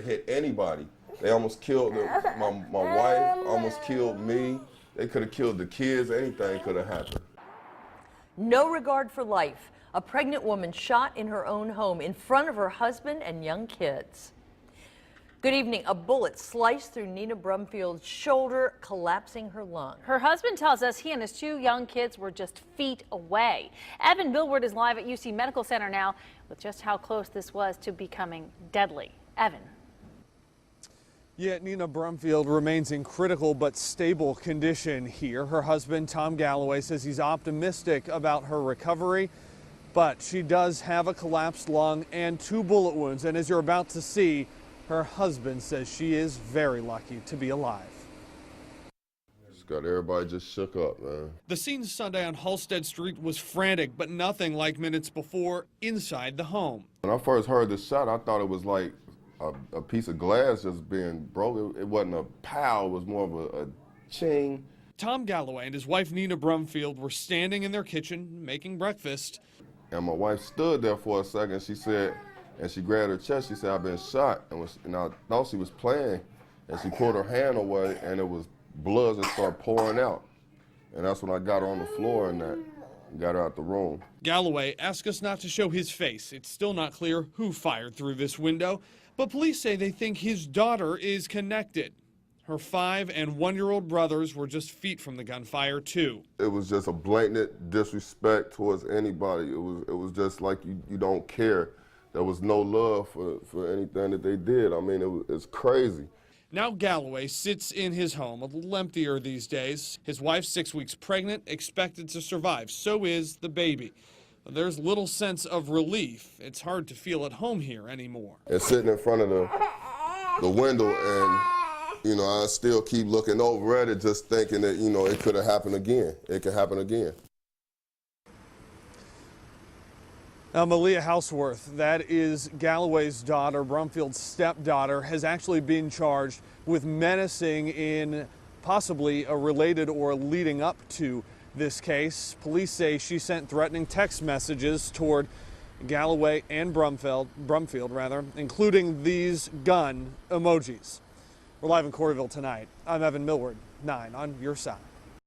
hit anybody. They almost killed my wife, almost killed me. They could have killed the kids. Anything could have happened. No regard for life. A pregnant woman shot in her own home in front of her husband and young kids. Good evening. A bullet sliced through Nina Brumfield's shoulder, collapsing her lung. Her husband tells us he and his 2 young kids were just feet away. Evan Millward is live at UC Medical Center now with just how close this was to becoming deadly. Evan. Yet Nina Brumfield remains in critical but stable condition here. Her husband, Tom Galloway, says he's optimistic about her recovery, but she does have a collapsed lung and 2 bullet wounds. And as you're about to see, her husband says she is very lucky to be alive. It's got everybody just shook up, man. The scene Sunday on Halstead Street was frantic, but nothing like minutes before inside the home. When I first heard the shot, I thought it was like a piece of glass just being broken. It wasn't a pow, it was more of a ching. Tom Galloway and his wife Nina Brumfield were standing in their kitchen making breakfast. And my wife stood there for a second. She said, and she grabbed her chest, she said, "I've been shot." And I thought she was playing, and she pulled her hand away, and it was blood that started pouring out. And that's when I got her on the floor and got her out the room. Galloway asked us not to show his face. It's still not clear who fired through this window, but police say they think his daughter is connected. Her 5- and 1-year-old brothers were just feet from the gunfire, too. It was just a blatant disrespect towards anybody. It was just like you don't care. There was no love for anything that they did. I mean, it's crazy. Now Galloway sits in his home, a little emptier these days. His wife, 6 weeks pregnant, expected to survive. So is the baby. There's little sense of relief. It's hard to feel at home here anymore. And sitting in front of the window, and I still keep looking over at it, just thinking that it could have happened again. It could happen again. Now, Malia Houseworth, that is Galloway's daughter, Brumfield's stepdaughter, has actually been charged with menacing in possibly a related or leading up to this case. Police say she sent threatening text messages toward Galloway and Brumfield, including these gun emojis. We're live in Corryville tonight. I'm Evan Millward, 9 on your side.